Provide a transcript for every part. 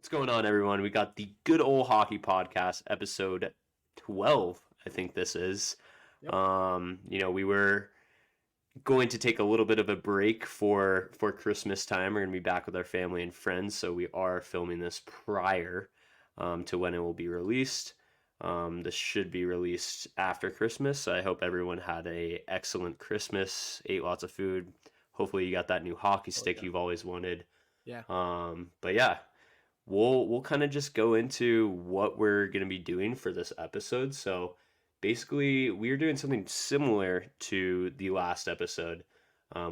What's going on, everyone? We got the Good Old Hockey Podcast, episode 12, I think this is. Yep. We were going to take a little bit of a break for Christmas time. We're going to be back with our family and friends, so we are filming this prior to when it will be released. This should be released after Christmas, so I hope everyone had a excellent Christmas, ate lots of food. Hopefully you got that new hockey stick you've always wanted. Yeah. But yeah, we'll kind of just go into what we're going to be doing for this episode. So basically, we're doing something similar to the last episode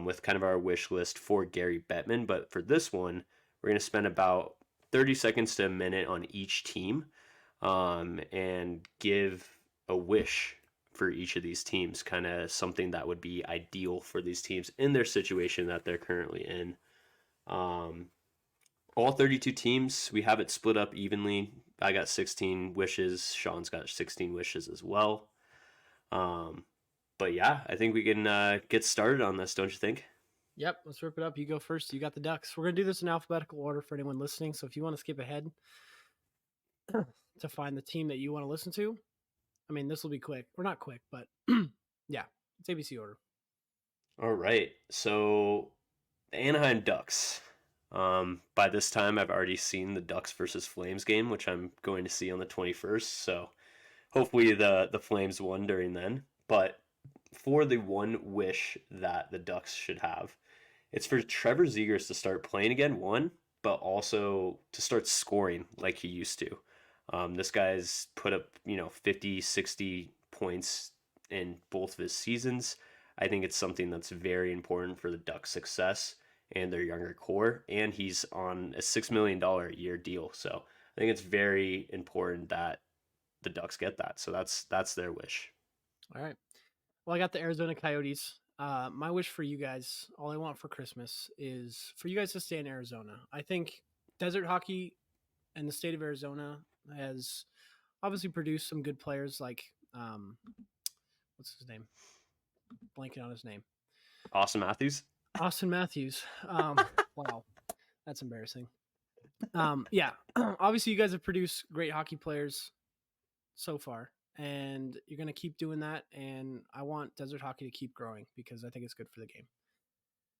with kind of our wish list for Gary Bettman. But for this one, we're going to spend about 30 seconds to a minute on each team and give a wish for each of these teams, kind of something that would be ideal for these teams in their situation that they're currently in. All 32 teams, we have it split up evenly. I got 16 wishes. Sean's got 16 wishes as well. But yeah, I think we can get started on this, don't you think? Yep. Let's rip it up. You go first. You got the Ducks. We're going to do this in alphabetical order for anyone listening. So if you want to skip ahead to find the team that you want to listen to, I mean, this will be quick. Or not quick, but yeah, it's ABC order. All right. So the Anaheim Ducks. By this time, I've already seen the Ducks versus Flames game, which I'm going to see on the 21st. So hopefully the Flames won during then. But for the one wish that the Ducks should have, it's for Trevor Zegras to start playing again, one, but also to start scoring like he used to. This guy's put up, 50, 60 points in both of his seasons. I think it's something that's very important for the Ducks' success and their younger core, and he's on a $6 million a year deal. So I think it's very important that the Ducks get that. So that's their wish. All right. Well, I got the Arizona Coyotes. My wish for you guys, all I want for Christmas is for you guys to stay in Arizona. I think desert hockey and the state of Arizona has obviously produced some good players like, what's his name? Blanking on his name. Austin Matthews? Austin Matthews. Wow. That's embarrassing. Yeah. Obviously, you guys have produced great hockey players so far, and you're going to keep doing that. And I want desert hockey to keep growing because I think it's good for the game.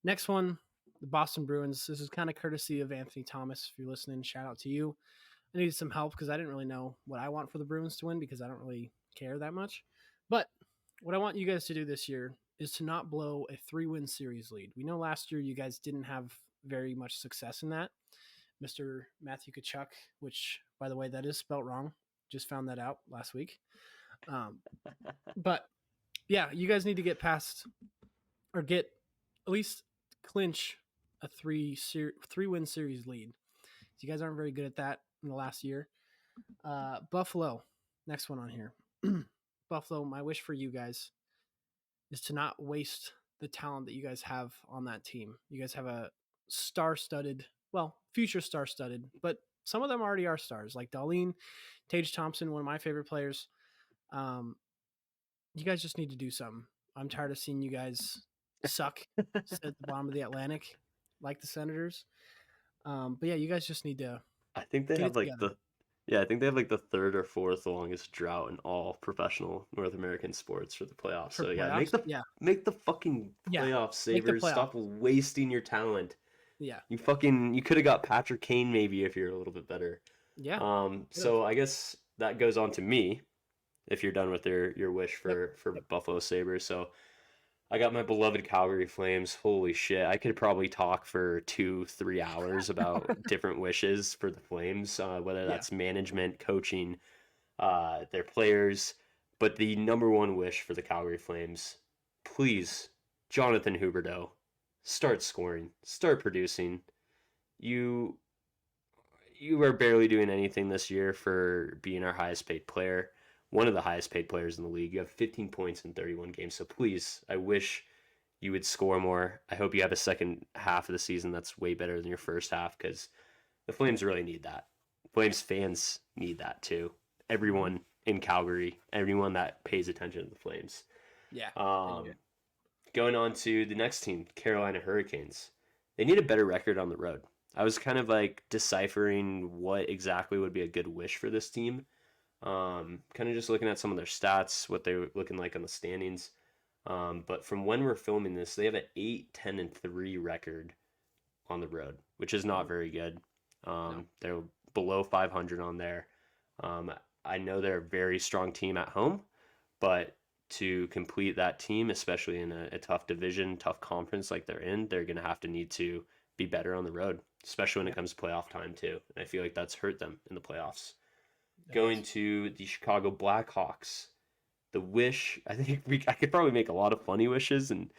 Next one, the Boston Bruins. This is kind of courtesy of Anthony Thomas. If you're listening, shout out to you. I needed some help because I didn't really know what I want for the Bruins to win because I don't really care that much. But what I want you guys to do this year is to not blow a 3-win series lead. We know last year you guys didn't have very much success in that. Mr. Matthew Tkachuk, which, by the way, that is spelt wrong. Just found that out last week. But, yeah, you guys need to get past or get at least clinch a 3-win series lead. You guys aren't very good at that in the last year. Buffalo, next one on here. Buffalo, my wish for you guys is to not waste the talent that you guys have on that team. You guys have a future star-studded, but some of them already are stars, like Darlene, Tage Thompson, one of my favorite players. You guys just need to do something. I'm tired of seeing you guys suck at the bottom of the Atlantic, like the Senators. But yeah, you guys just need to. I think they have the third or fourth longest drought in all professional North American sports for the playoffs. So make the fucking playoffs, Sabres. Stop wasting your talent. Yeah. You could have got Patrick Kane maybe if you're a little bit better. Yeah. So I guess that goes on to me if you're done with your wish for Buffalo Sabres. So I got my beloved Calgary Flames. Holy shit. I could probably talk for 2-3 hours about different wishes for the Flames, whether that's management, coaching, their players. But the number one wish for the Calgary Flames, please, Jonathan Huberdeau, start scoring, start producing. You are barely doing anything this year for being our highest paid player. One of the highest paid players in the league. You have 15 points in 31 games. So please, I wish you would score more. I hope you have a second half of the season that's way better than your first half because the Flames really need that. Flames fans need that too. Everyone in Calgary, everyone that pays attention to the Flames. Yeah. Going on to the next team, Carolina Hurricanes. They need a better record on the road. I was kind of like deciphering what exactly would be a good wish for this team. Kind of just looking at some of their stats, what they're looking like on the standings. But from when we're filming this, they have an 8-10-3 record on the road, which is not very good. No. They're below 500 on there. Um, I know they're a very strong team at home, but to complete that team, especially in a tough division, tough conference like they're in, they're going to have to need to be better on the road, especially when Yeah. it comes to playoff time too. And I feel like that's hurt them in the playoffs. It Going has. to the Chicago Blackhawks, the wish, I think I could probably make a lot of funny wishes and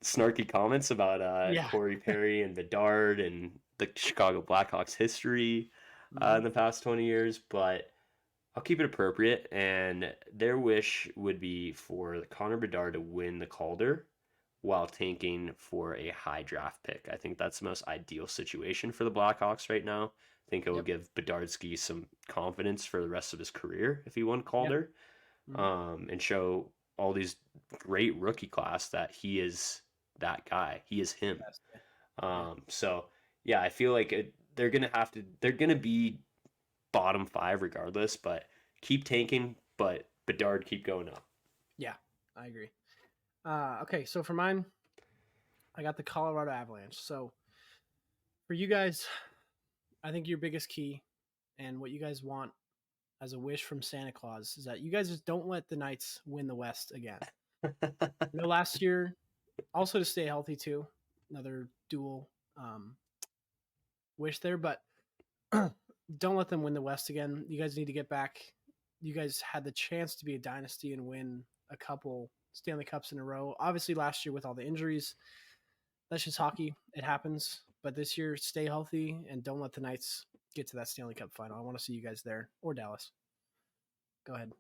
snarky comments about Yeah. Corey Perry and Bedard and the Chicago Blackhawks history in Mhm. the past 20 years, but I'll keep it appropriate. And their wish would be for Connor Bedard to win the Calder while tanking for a high draft pick. I think that's the most ideal situation for the Blackhawks right now. I think it will Yep. give Bedardski some confidence for the rest of his career if he won Yeah. Calder, Mhm. and show all these great rookie class that he is that guy. He is him. Yes. Yeah. So yeah, I feel like they're gonna be bottom five regardless, but keep tanking, but Bedard keep going up. Yeah. I agree. Okay, so for mine, I got the Colorado Avalanche. So for you guys, I think your biggest key and what you guys want as a wish from Santa Claus is that you guys just don't let the Knights win the West again. You know, last year, also to stay healthy too, another dual wish there, but don't let them win the West again. You guys need to get back. You guys had the chance to be a dynasty and win a couple Stanley Cups in a row. Obviously, last year with all the injuries, that's just hockey. It happens. But this year, stay healthy and don't let the Knights get to that Stanley Cup final. I want to see you guys there or Dallas. Go ahead.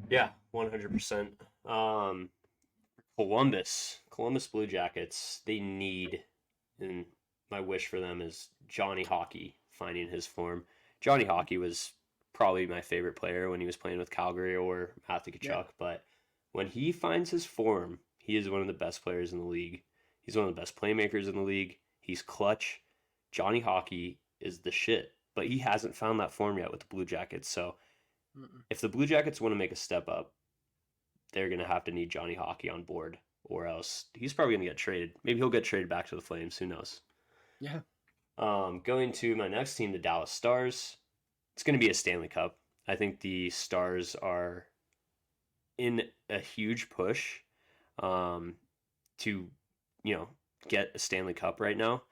Yeah, 100%. Columbus Blue Jackets, they need, and my wish for them is Johnny Hockey finding his form. Johnny Hockey was probably my favorite player when he was playing with Calgary or Matthew Yeah. Tkachuk, but when he finds his form, he is one of the best players in the league. He's one of the best playmakers in the league. He's clutch. Johnny Hockey is the shit, but he hasn't found that form yet with the Blue Jackets. So Mm-mm. if the Blue Jackets want to make a step up, they're going to have to need Johnny Hockey on board, or else he's probably going to get traded. Maybe he'll get traded back to the Flames. Who knows? Yeah. Going to my next team, the Dallas Stars. It's going to be a Stanley Cup. I think the Stars are in a huge push um, to, you know, get a Stanley Cup right now.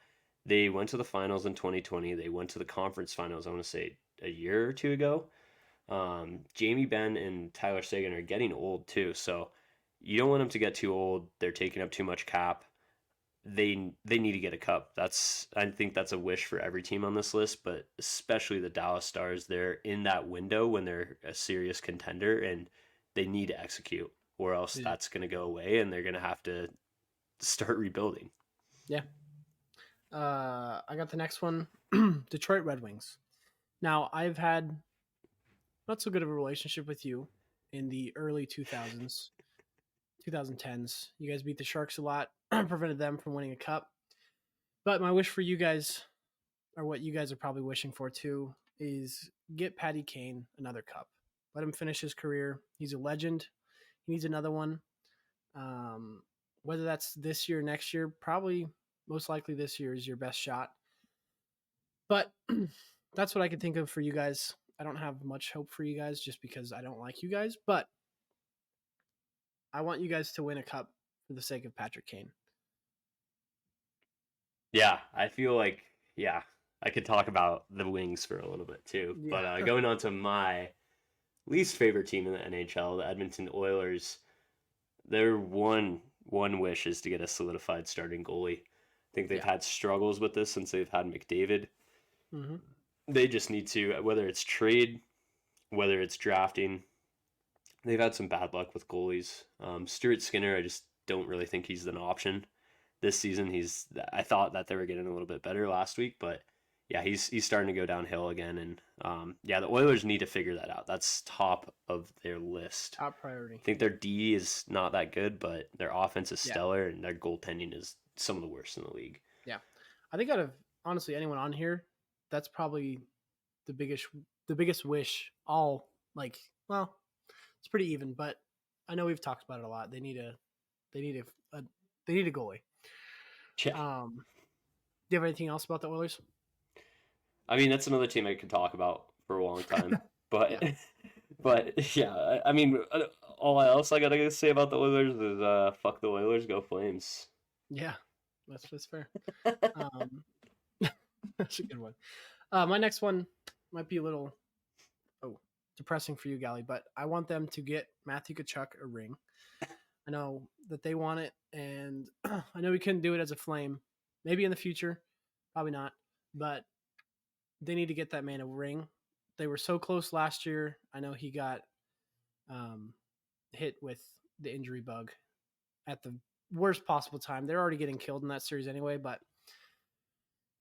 They went to the finals in 2020. They went to the conference finals, I want to say, a year or two ago. Jamie Benn and Tyler Seguin are getting old too, so you don't want them to get too old. They're taking up too much cap. They need to get a cup. I think that's a wish for every team on this list, but especially the Dallas Stars. They're in that window when they're a serious contender, and they need to execute, or else Yeah. that's going to go away, and they're going to have to start rebuilding. Yeah. I got the next one Detroit Red Wings. Now, I've had not so good of a relationship with you in the early 2000s, 2010s. You guys beat the Sharks a lot, prevented them from winning a cup. But my wish for you guys, or what you guys are probably wishing for too, is get Patty Kane another cup. Let him finish his career. He's a legend. He needs another one. Um, whether that's this year, next year, probably most likely this year is your best shot. But that's what I could think of for you guys. I don't have much hope for you guys just because I don't like you guys, but I want you guys to win a cup for the sake of Patrick Kane. Yeah, I feel like I could talk about the Wings for a little bit too. Yeah. But going on to my least favorite team in the NHL, the Edmonton Oilers, their one wish is to get a solidified starting goalie. I think they've Yeah. had struggles with this since they've had McDavid. Mm-hmm. They just need to, whether it's trade, whether it's drafting, they've had some bad luck with goalies. Stuart Skinner, I just don't really think he's an option this season. I thought that they were getting a little bit better last week, but yeah, he's starting to go downhill again. And yeah, the Oilers need to figure that out. That's top of their list. Top priority. I think their D is not that good, but their offense is Yeah. stellar, and their goaltending is some of the worst in the league. Yeah. I think out of honestly anyone on here, that's probably the biggest wish. All like, well, it's pretty even, but I know we've talked about it a lot. They need a they need a goalie. Yeah. Do you have anything else about the Oilers? I mean, that's another team I could talk about for a long time. But, Yeah. but yeah, I mean, all else I gotta say about the Oilers is fuck the Oilers, go Flames. Yeah, that's fair. Um, that's a good one. My next one might be a little depressing for you, Galli, but I want them to get Matthew Tkachuk a ring. I know that they want it, and I know we couldn't do it as a Flame. Maybe in the future, probably not. But they need to get that man a ring. They were so close last year. I know he got hit with the injury bug at the worst possible time. They're already getting killed in that series anyway, but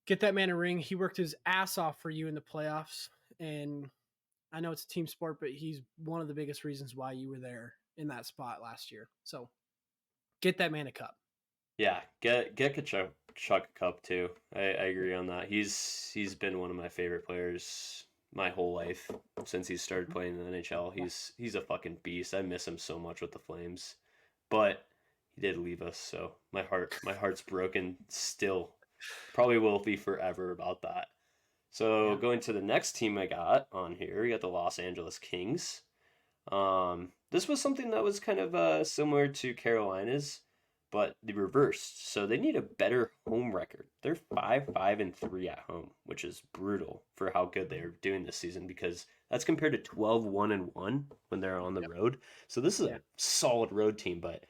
get that man a ring. He worked his ass off for you in the playoffs, and I know it's a team sport, but he's one of the biggest reasons why you were there in that spot last year. So get that man a cup. Yeah, get Kachuk a cup too. I agree on that. He's been one of my favorite players my whole life since he started playing in the NHL. He's a fucking beast. I miss him so much with the Flames, but he did leave us. So my heart's broken still. Probably will be forever about that. So going to the next team I got on here, we got the Los Angeles Kings. This was something that was kind of similar to Carolina's, but the reversed. So they need a better home record. They're 5-5-3 at home, which is brutal for how good they're doing this season because that's compared to 12-1-1 when they're on the road. So this is a solid road team, but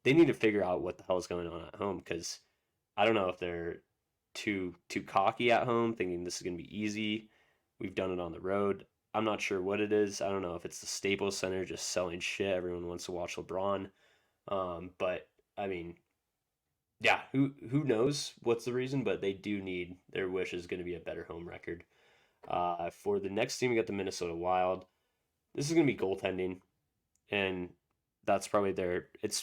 they need to figure out what the hell is going on at home because I don't know if they're too cocky at home, thinking this is going to be easy. We've done it on the road. I'm not sure what it is. I don't know if it's the Staples Center just selling shit. Everyone wants to watch LeBron. But I mean, yeah, who knows what's the reason? But they do need their wish is going to be a better home record. For the next team, we got the Minnesota Wild. This is going to be goaltending, and that's probably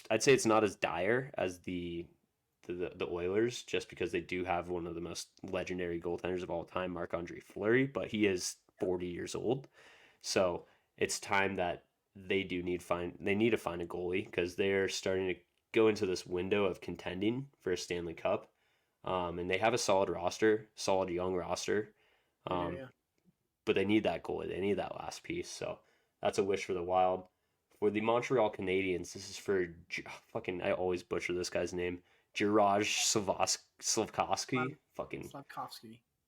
I'd say it's not as dire as the Oilers, just because they do have one of the most legendary goaltenders of all time, Marc-Andre Fleury, but he is 40 years old. So it's time that they need to find a goalie because they're starting to go into this window of contending for a Stanley Cup. And they have a solid young roster. But they need that goalie. They need that last piece. So that's a wish for the Wild. For the Montreal Canadiens, this is for I always butcher this guy's name. Juraj Slafkovsky.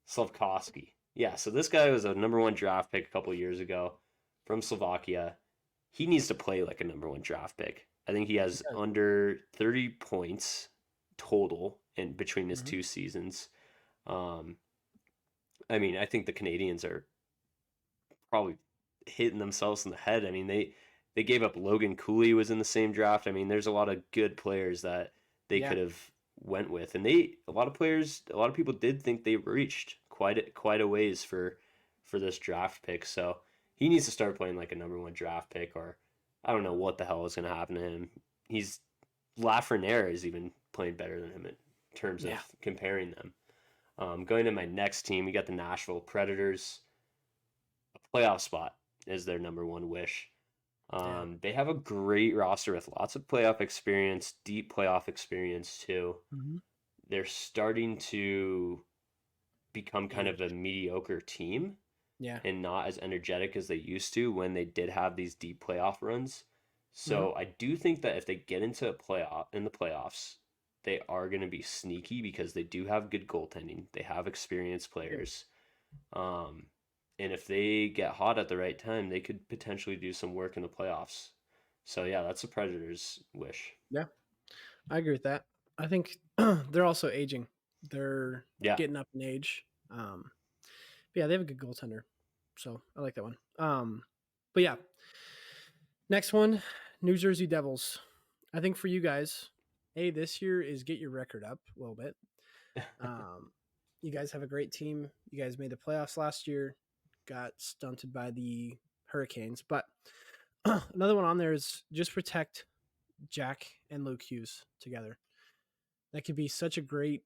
Slafkovsky. Yeah, so this guy was a number 1 draft pick a couple of years ago from Slovakia. He needs to play like a number 1 draft pick. I think he has under 30 points total in between his 2 seasons. I mean, I think the Canadiens are probably hitting themselves in the head. I mean, they gave up Logan Cooley was in the same draft. I mean, there's a lot of good players that they could have went with, and a lot of people did think they reached quite a ways for this draft pick. So he needs to start playing like a number 1 draft pick, or I don't know what the hell is going to happen to him. Lafreniere is even playing better than him in terms of comparing them. Going to my next team, we got the Nashville Predators. A playoff spot is their number 1 wish. They have a great roster with lots of playoff experience, deep playoff experience too. They're starting to become kind of a mediocre team, and not as energetic as they used to when they did have these deep playoff runs. So I do think that if they get into the playoffs, they are going to be sneaky because they do have good goaltending. They have experienced players. And if they get hot at the right time, they could potentially do some work in the playoffs. So, yeah, that's the Predators' wish. Yeah, I agree with that. I think they're also aging. They're getting up in age. But yeah, they have a good goaltender. So, I like that one. But yeah, next one, New Jersey Devils. I think for you guys, hey, this year is get your record up a little bit. You guys have a great team. You guys made the playoffs last year. Got stunted by the Hurricanes. But another one on there is just protect Jack and Luke Hughes together. That could be such a great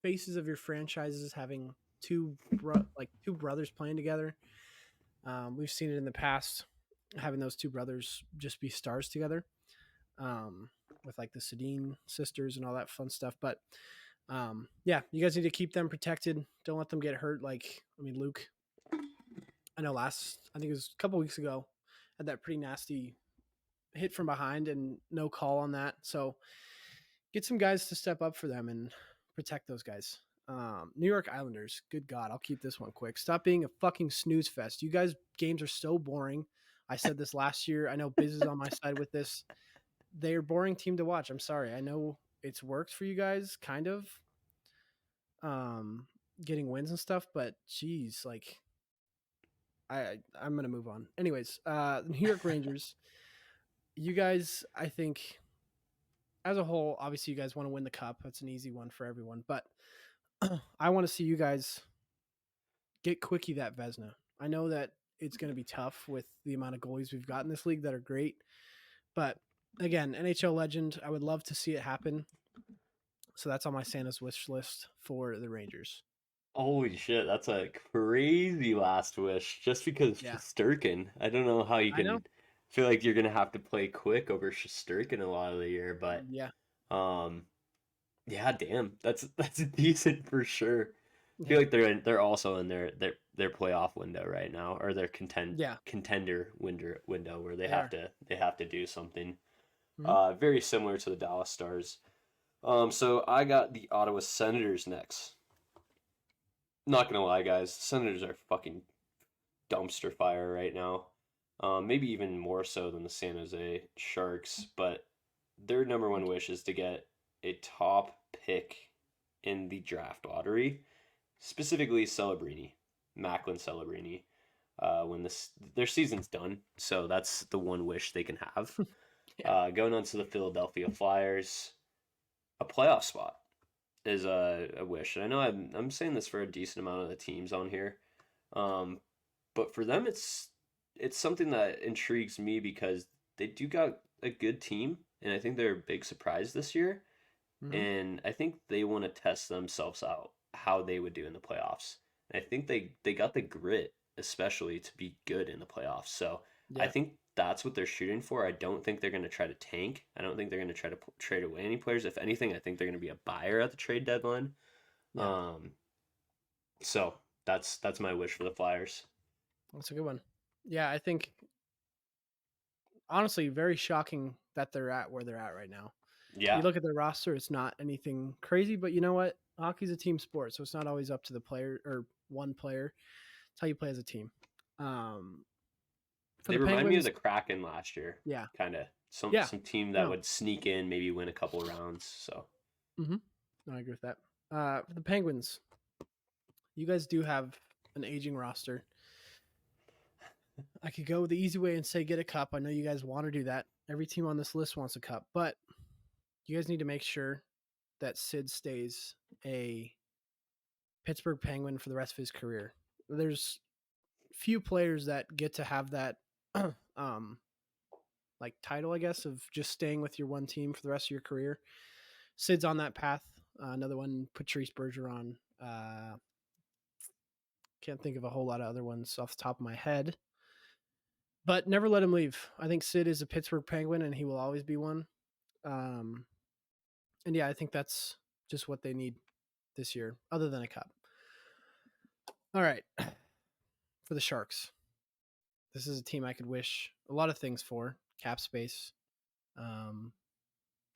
faces of your franchises having two brothers playing together. We've seen it in the past, having those two brothers just be stars together, with like the Sedin sisters and all that fun stuff. But yeah, you guys need to keep them protected. Don't let them get hurt. Like, I mean, Luke, I know I think it was a couple weeks ago, had that pretty nasty hit from behind and no call on that. So get some guys to step up for them and protect those guys. New York Islanders, good God, I'll keep this one quick. Stop being a fucking snooze fest. You guys' games are so boring. I said this last year. I know Biz is on my side with this. They're a boring team to watch. I'm sorry. I know it's worked for you guys, kind of, getting wins and stuff, but geez, like, I'm gonna move on. Anyways, the New York Rangers. You guys, I think, as a whole, obviously, you guys want to win the cup. That's an easy one for everyone, but I want to see you guys get quickie that Vesna. I know that it's going to be tough with the amount of goalies we've got in this league that are great, but again, NHL legend, I would love to see it happen. So that's on my Santa's wish list for the Rangers. Holy shit, that's a crazy last wish. Just because Yeah, Shesterkin. I don't know how you I know. can feel like you're gonna have to play quick over Shesterkin a lot of the year, but Yeah, um, yeah, damn, that's decent for sure. I feel yeah, like they're also in their playoff window right now, or their yeah. contender window where They are. they have to do something. Mm-hmm. Very similar to the Dallas Stars. So I got the Ottawa Senators next. Not gonna lie, guys, the Senators are fucking dumpster fire right now. Maybe even more so than the San Jose Sharks, but their number one wish is to get a top pick in the draft lottery, specifically Celebrini, Macklin Celebrini. When their season's done, so that's the one wish they can have. Yeah. Going on to the Philadelphia Flyers, a playoff spot is a wish. And I know I'm saying this for a decent amount of the teams on here, um, but for them it's something that intrigues me because they do got a good team, and I think they're a big surprise this year. Mm-hmm. And I think they want to test themselves out how they would do in the playoffs. And I think they got the grit, especially to be good in the playoffs. So I Yeah. think that's what they're shooting for. I don't think they're going to try to tank. I don't think they're going to try to trade away any players. If anything, I think they're going to be a buyer at the trade deadline. Yeah. Um, so that's my wish for the Flyers. That's a good one. Yeah, I think honestly very shocking that they're at where they're at right now. You Yeah, look at their roster, it's not anything crazy, but you know what? Hockey's a team sport, so it's not always up to the player or one player. It's how you play as a team. Um, for they the remind me of Penguins, the Kraken last year. yeah, Kind of yeah, some team that no, would sneak in, maybe win a couple rounds. So mm-hmm. No, I agree with that. For the Penguins, you guys do have an aging roster. I could go the easy way and say get a cup. I know you guys want to do that. Every team on this list wants a cup, but you guys need to make sure that Sid stays a Pittsburgh Penguin for the rest of his career. There's few players that get to have that um like title, I guess, of just staying with your one team for the rest of your career. Sid's on that path. Another one, Patrice Bergeron. Can't think of a whole lot of other ones off the top of my head. But never let him leave. I think Sid is a Pittsburgh Penguin, and he will always be one. Um, and yeah, I think that's just what they need this year, other than a cup. All right, for the Sharks, this is a team I could wish a lot of things for: cap space,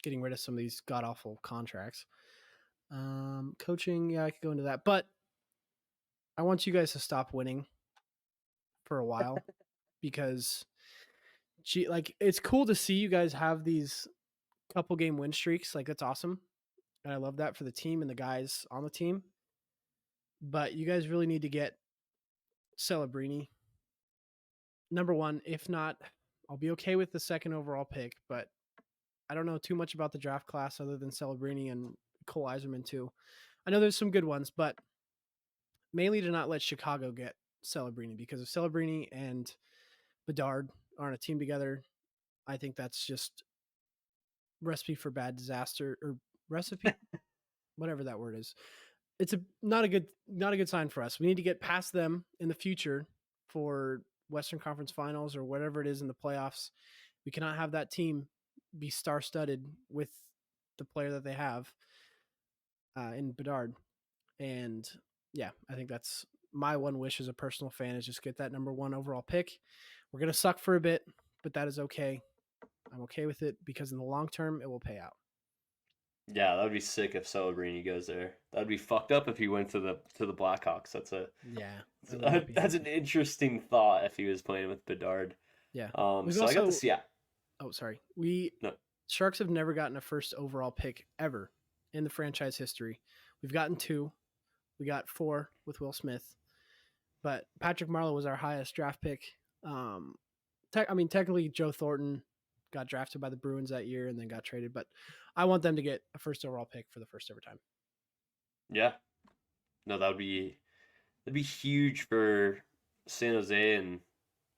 getting rid of some of these god awful contracts, coaching. Yeah, I could go into that, but I want you guys to stop winning for a while because, like, it's cool to see you guys have these couple game win streaks. Like, that's awesome, and I love that for the team and the guys on the team. But you guys really need to get Celebrini number one. If not, I'll be okay with the second overall pick, but I don't know too much about the draft class other than Celebrini and Cole Eiserman too. I know there's some good ones, but mainly to not let Chicago get Celebrini, because if Celebrini and Bedard are on a team together, I think that's just recipe for bad disaster, or recipe, whatever that word is. it's not a good sign for us. We need to get past them in the future for Western Conference Finals or whatever it is in the playoffs. We cannot have that team be star-studded with the player that they have in Bedard. And yeah, I think that's my one wish as a personal fan is just get that number 1 overall pick. We're going to suck for a bit, but that is okay. I'm okay with it because in the long term, it will pay out. Yeah, that would be sick if Celebrini goes there. That'd be fucked up if he went to the Blackhawks. That's an interesting thought if he was playing with Bedard. Yeah. So I got to see. Oh, sorry. Sharks have never gotten a first overall pick ever in the franchise history. We've gotten 2. We got 4 with Will Smith, but Patrick Marleau was our highest draft pick. Technically Joe Thornton got drafted by the Bruins that year and then got traded, but I want them to get a first overall pick for the first ever time. Yeah. No, that'd be huge for San Jose, and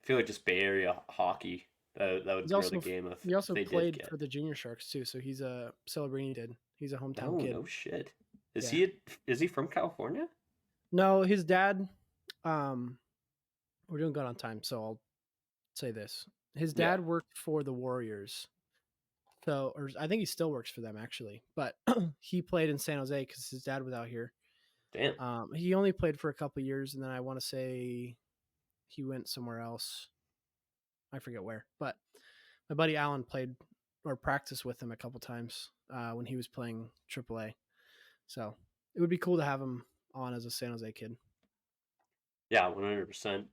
I feel like just Bay Area hockey. That would grow the game if he also played for the Junior Sharks too, so he's a Celebrini did. He's a hometown kid. Oh, no shit. Is he from California? No, his dad we're doing good on time, so I'll say this. His dad worked for the Warriors. So, or I think he still works for them actually, but he played in San Jose because his dad was out here. Damn. He only played for a couple of years, and then I want to say he went somewhere else. I forget where, but my buddy Alan played or practiced with him a couple times when he was playing AAA. So it would be cool to have him on as a San Jose kid. Yeah, 100%.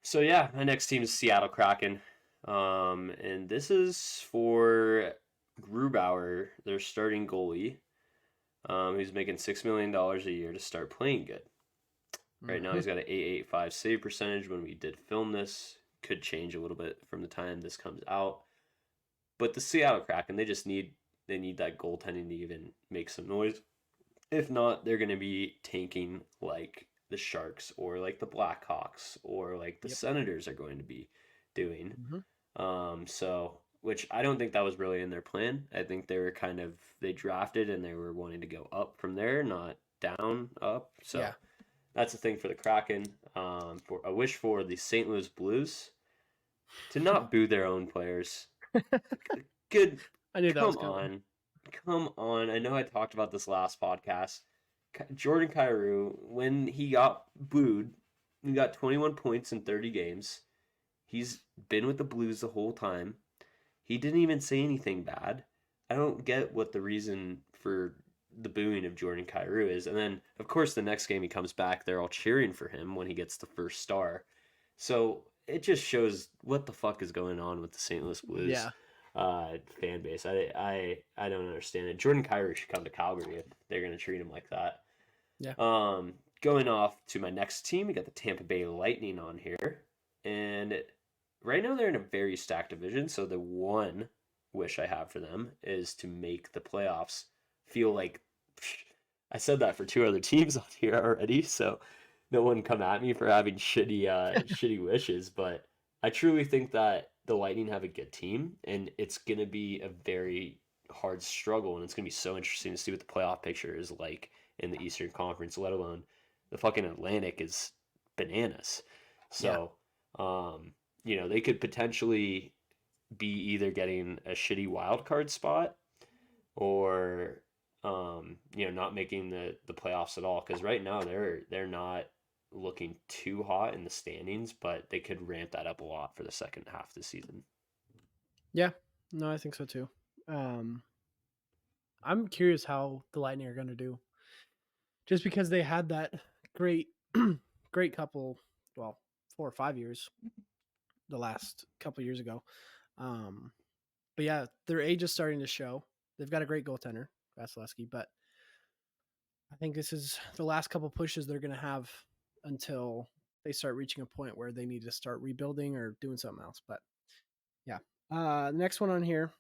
So yeah, my next team is Seattle Kraken. And this is for Grubauer, their starting goalie. Who's making $6 million a year to start playing good. Right now he's got an .885 save percentage. When we did film this, could change a little bit from the time this comes out. But the Seattle Kraken, they need that goaltending to even make some noise. If not, they're going to be tanking like the Sharks or like the Blackhawks or like the Senators are going to be doing. So, which I don't think that was really in their plan. I think they were they drafted and they were wanting to go up from there, not down, up. So that's the thing for the Kraken. For a wish for the St. Louis Blues to not boo their own players. Good. I knew that was coming. Come on. I know I talked about this last podcast. Jordan Kyrou, when he got booed, he got 21 points in 30 games. He's been with the Blues the whole time. He didn't even say anything bad. I don't get what the reason for the booing of Jordan Kyrou is. And then, of course, the next game he comes back, they're all cheering for him when he gets the first star. So it just shows what the fuck is going on with the St. Louis Blues fan base. I don't understand it. Jordan Kyrou should come to Calgary if they're going to treat him like that. Yeah. Going off to my next team, we got the Tampa Bay Lightning on here. And right now they're in a very stacked division, so the one wish I have for them is to make the playoffs feel like I said that for 2 other teams on here already, so no one come at me for having shitty wishes, but I truly think that the Lightning have a good team, and it's going to be a very hard struggle, and it's going to be so interesting to see what the playoff picture is like in the Eastern Conference, let alone the fucking Atlantic is bananas. So, they could potentially be either getting a shitty wild card spot or, not making the playoffs at all. Because right now they're not looking too hot in the standings, but they could ramp that up a lot for the second half of the season. Yeah, no, I think so too. I'm curious how the Lightning are going to do. Just because they had that great couple, 4 or 5 years, the last couple years ago. But yeah, their age is starting to show. They've got a great goaltender, Vasilevsky, but I think this is the last couple pushes they're going to have until they start reaching a point where they need to start rebuilding or doing something else. But yeah, the next one on here,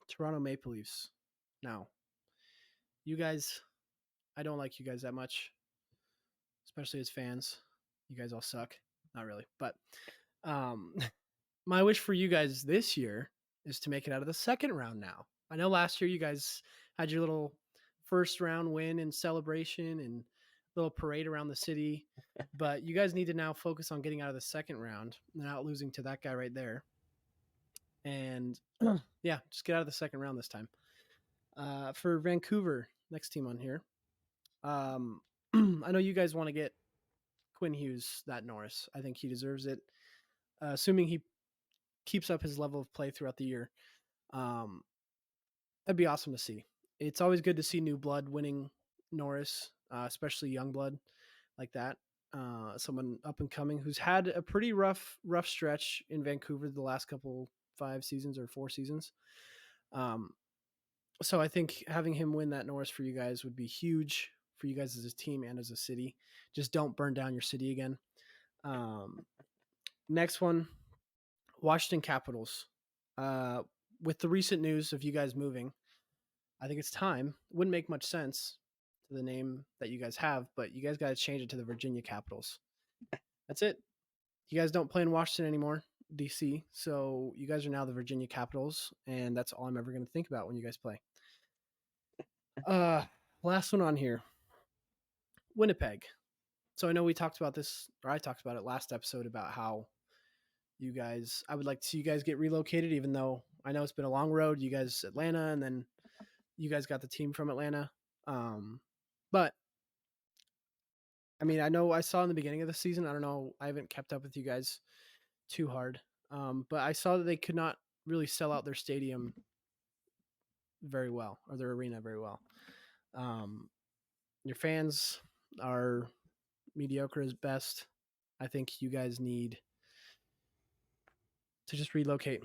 Toronto Maple Leafs. Now, you guys, I don't like you guys that much, especially as fans. You guys all suck. Not really, but my wish for you guys this year is to make it out of the second round now. I know last year you guys had your little first round win and celebration and little parade around the city. But you guys need to now focus on getting out of the second round, not losing to that guy right there. And yeah, just get out of the second round this time. For Vancouver, next team on here. I know you guys want to get Quinn Hughes that Norris. I think he deserves it, assuming he keeps up his level of play throughout the year. That'd be awesome to see. It's always good to see new blood winning Norris, especially young blood like that. Someone up and coming who's had a pretty rough stretch in Vancouver the last couple 5 seasons or 4 seasons. So I think having him win that Norris for you guys would be huge for you guys as a team and as a city. Just don't burn down your city again. Next one, Washington Capitals. With the recent news of you guys moving, I think it's time. It wouldn't make much sense to the name that you guys have, but you guys got to change it to the Virginia Capitals. That's it. You guys don't play in Washington anymore, DC, so you guys are now the Virginia Capitals, and that's all I'm ever going to think about when you guys play. Last one on here, Winnipeg. So I know we talked about this, or I talked about it last episode about how you guys, I would like to see you guys get relocated, even though I know it's been a long road. You guys, Atlanta, and then you guys got the team from Atlanta. But I mean, I know I saw in the beginning of the season, I don't know, I haven't kept up with you guys too hard. But I saw that they could not really sell out their stadium very well, or their arena very well. Your fans are mediocre as best. I think you guys need to just relocate,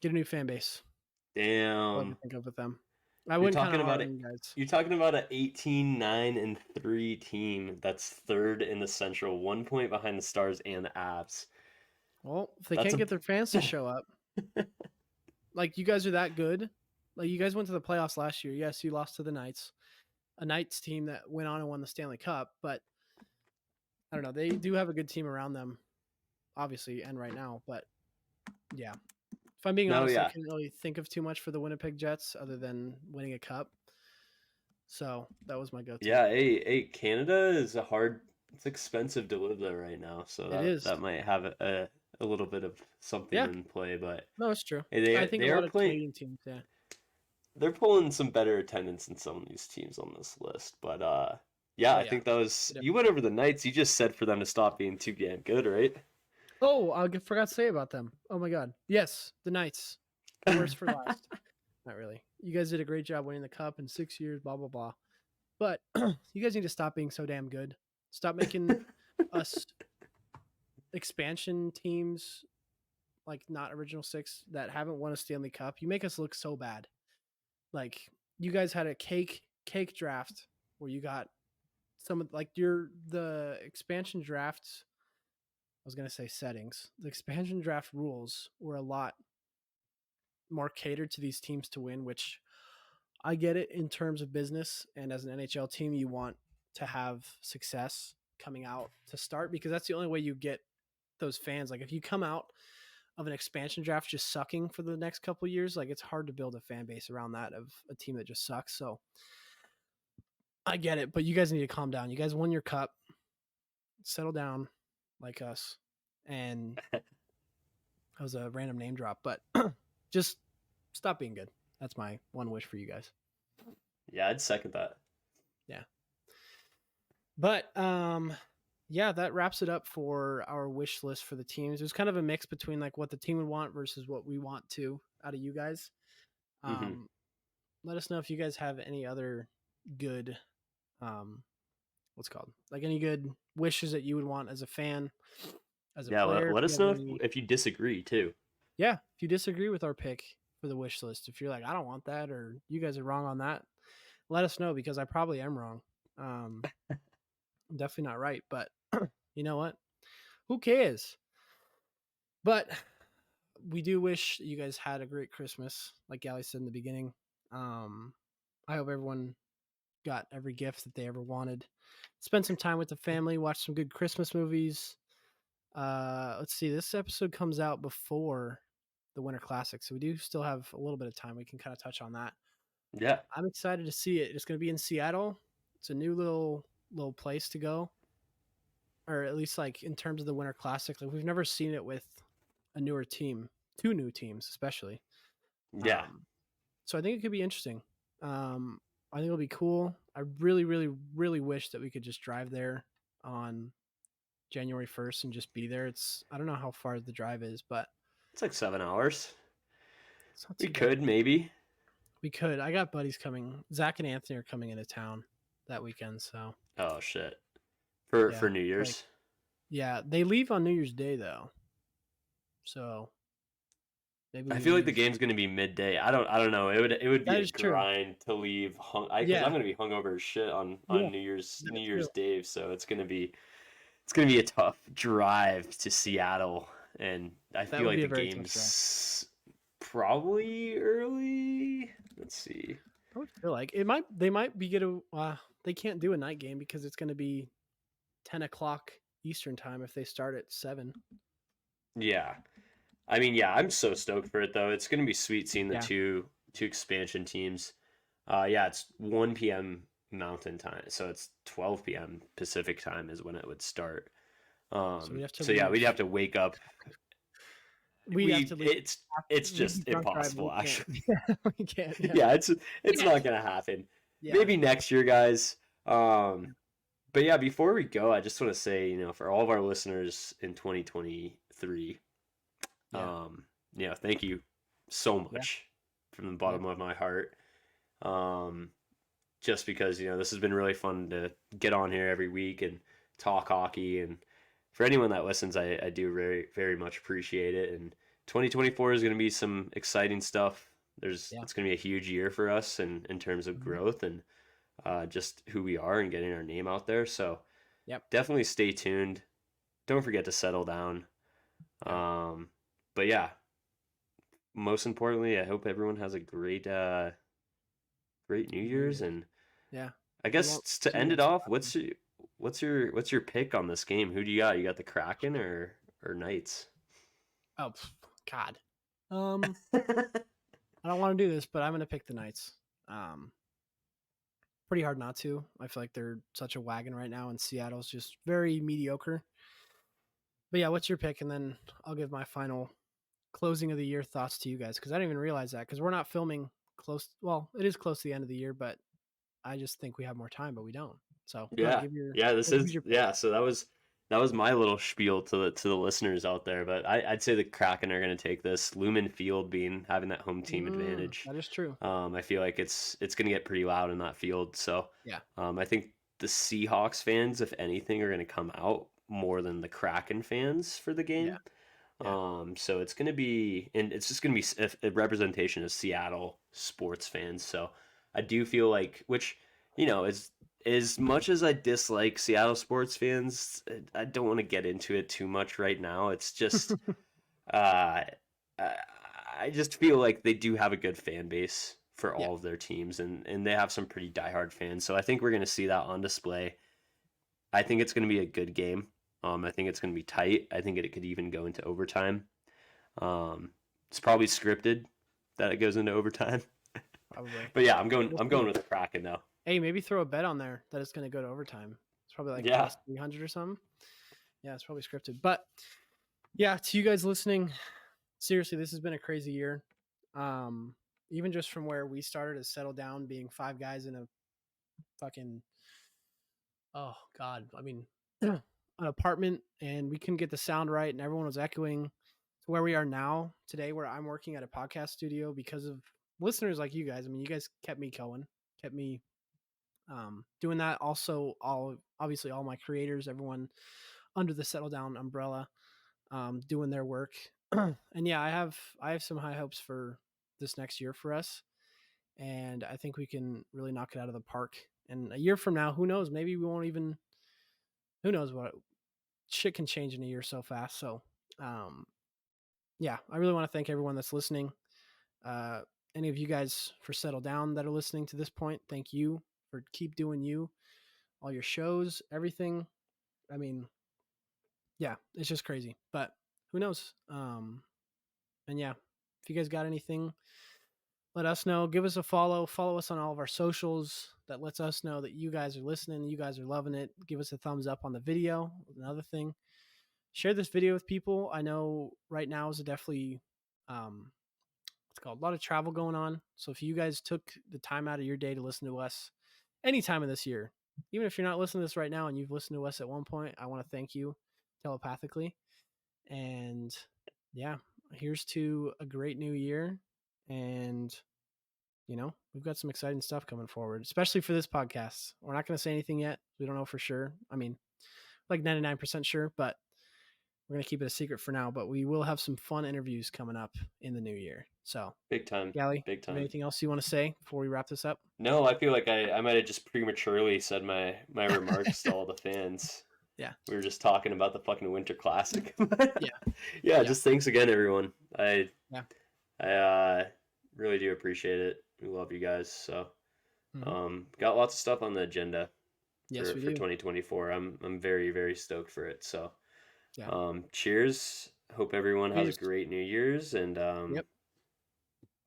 get a new fan base. What do you think of with them? I wouldn't talking about it. Guys. You're talking about an 18-9-3 team that's third in the Central, 1 point behind the Stars and the Avs. Well, if they can't get their fans to show up, like you guys are that good. Like you guys went to the playoffs last year. Yes, you lost to the Knights, a Knights team that went on and won the Stanley Cup. But I don't know. They do have a good team around them, obviously, and right now. But yeah, if I'm being honest, I can't really think of too much for the Winnipeg Jets other than winning a cup. So that was my go-to. Yeah, hey, Canada is it's expensive to live there right now. So that might have a little bit of something in play. But no, it's true. Hey, I think a lot of Canadian teams, yeah. They're pulling some better attendance than some of these teams on this list. But I think that was you went over the Knights. You just said for them to stop being too damn good, right? Oh, I forgot to say about them. Oh my god. Yes, the Knights. Worst for last. Not really. You guys did a great job winning the cup in 6 years, blah, blah, blah. But you guys need to stop being so damn good. Stop making us expansion teams, like not original six, that haven't won a Stanley Cup. You make us look so bad. Like, you guys had a cake draft where you got some of, like, the expansion drafts, I was going to say settings. The expansion draft rules were a lot more catered to these teams to win, which I get it in terms of business. And as an NHL team, you want to have success coming out to start, because that's the only way you get those fans. Like if you come out of an expansion draft just sucking for the next couple of years, like it's hard to build a fan base around that of a team that just sucks. So I get it, but you guys need to calm down. You guys won your cup. Settle down like us. And that was a random name drop, but just stop being good. That's my one wish for you guys. Yeah, I'd second that. Yeah. But yeah, that wraps it up for our wish list for the teams. It was kind of a mix between like what the team would want versus what we want to out of you guys. Let us know if you guys have any other good what's called, like any good wishes that you would want as a fan, as a player. Let us know if you disagree too. Yeah, if you disagree with our pick for the wish list, if you're like, I don't want that, or you guys are wrong on that, let us know, because I probably am wrong. I'm definitely not right, but you know what? Who cares? But we do wish you guys had a great Christmas, like Galli said in the beginning. I hope everyone got every gift that they ever wanted. Spend some time with the family, watch some good Christmas movies. Let's see, this episode comes out before the Winter Classic, so we do still have a little bit of time. We can kind of touch on that. Yeah. I'm excited to see it. It's going to be in Seattle. It's a new little place to go, or at least like in terms of the Winter Classic. Like we've never seen it with a newer team, two new teams especially. Yeah. Um, so I think it could be interesting. I think it'll be cool. I really, really, really wish that we could just drive there on January 1st and just be there. I don't know how far the drive is, but It's like 7 hours. it's not We too bad. could maybe. We could. I got buddies coming. Zach and Anthony are coming into town that weekend, so Oh shit. For yeah. New Like Year's. yeah, they leave on New Year's Day though. So maybe I we feel like leave. the game's gonna be midday. I don't know. It would be That a is true. grind to leave because I'm Yeah. gonna be hungover as shit Yeah. on New That's Year's true. Day, so it's gonna be a tough drive to Seattle, and I That feel would like be the a very tough drive. game's probably early. Let's see. I would feel like it might. They might be get a. They can't do a night game because it's going to be 10 o'clock Eastern time if they start at 7. Yeah. I mean, yeah, I'm so stoked for it though. It's gonna be sweet seeing the Yeah. two expansion teams. Yeah, it's 1 p.m. Mountain time, so it's 12 p.m. Pacific time is when it would start. So we have to So yeah, we'd leave. have to wake up. We have to leave. It's We'd be just drunk driving. impossible, We can't. actually. We can't. Yeah. Yeah, it's Yeah. not gonna happen. Yeah. Maybe next year, guys. But yeah, before we go, I just want to say, for all of our listeners in 2023, Yeah. thank you so Yeah. much from the bottom of my heart. Just because, this has been really fun to get on here every week and talk hockey. And for anyone that listens, I do very, very much appreciate it. And 2024 is going to be some exciting stuff. It's going to be a huge year for us in terms of Mhm. growth and just who we are and getting our name out there. So Yep. definitely stay tuned. Don't forget to settle down. Yeah. But yeah, most importantly, I hope everyone has a great New Year's. And Yeah. I We guess won't to see you end it next off, time. what's your pick on this game? Who do you got? You got the Kraken or Knights? Oh God. I don't want to do this, but I'm going to pick the Knights. Pretty hard not to. I feel like they're such a wagon right now, and Seattle's just very mediocre. But yeah, what's your pick? And then I'll give my final closing of the year thoughts to you guys because I didn't even realize that because we're not filming close. Well, it is close to the end of the year, but I just think we have more time, but we don't. So go ahead, Yeah, yeah. who's your pick? So that was my little spiel to the listeners out there. But I'd say the Kraken are going to take this. Lumen Field having that home team advantage. That is true. I feel like it's going to get pretty loud in that field. So Yeah. I think the Seahawks fans, if anything, are going to come out more than the Kraken fans for the game. Yeah. So it's going to be, and it's just going to be a representation of Seattle sports fans. So I do feel like, which, as much as I dislike Seattle sports fans, I don't want to get into it too much right now. It's just, uh, I just feel like they do have a good fan base for Yeah. all of their teams, and they have some pretty diehard fans. So I think we're going to see that on display. I think it's going to be a good game. I think it's going to be tight. I think it could even go into overtime. It's probably scripted that it goes into overtime. Probably. But yeah, I'm going with the Kraken though. Hey, maybe throw a bet on there that it's going to go to overtime. It's probably like Yeah. plus 300 or something. Yeah, it's probably scripted. But yeah, to you guys listening, seriously, this has been a crazy year. Even just from where we started to settle down being 5 guys in a fucking, oh God, I mean, an apartment, and we couldn't get the sound right and everyone was echoing, to where we are now today, where I'm working at a podcast studio because of listeners like you guys. I mean, you guys kept me going, kept me doing that. Also, obviously all my creators, everyone under the Settle Down umbrella, doing their work. And yeah, I have some high hopes for this next year for us, and I think we can really knock it out of the park. And a year from now, who knows? Maybe we won't even. Who knows what shit can change in a year so fast. So, yeah, I really want to thank everyone that's listening. Any of you guys for Settle Down that are listening to this point, thank you for keep doing you, all your shows, everything. I mean, yeah, it's just crazy, but who knows? And yeah, if you guys got anything let us know. Give us a follow. Follow us on all of our socials. That lets us know that you guys are listening. You guys are loving it. Give us a thumbs up on the video. Another thing, share this video with people. I know right now is definitely what's called a lot of travel going on. So if you guys took the time out of your day to listen to us any time of this year, even if you're not listening to this right now and you've listened to us at one point, I want to thank you telepathically. And yeah, here's to a great new year. And we've got some exciting stuff coming forward, especially for this podcast. We're not going to say anything yet. We don't know for sure. I mean, like 99% sure, but we're going to keep it a secret for now. But we will have some fun interviews coming up in the new year. So, Big time. Galli, Big time. anything else you want to say before we wrap this up? No, I feel like I might have just prematurely said my remarks to all the fans. Yeah. We were just talking about the fucking Winter Classic. Yeah. Yeah, just thanks again, everyone. I really do appreciate it. We love you guys. So, got lots of stuff on the agenda Yes, for 2024. I'm very, very stoked for it. So, yeah. Cheers. Hope everyone has Cheers. a great New Year's, and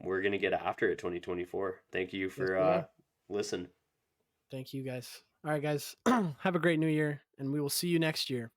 we're gonna get after it 2024. Thank you for listen. Thank you guys. All right, guys. Have a great new year, and we will see you next year.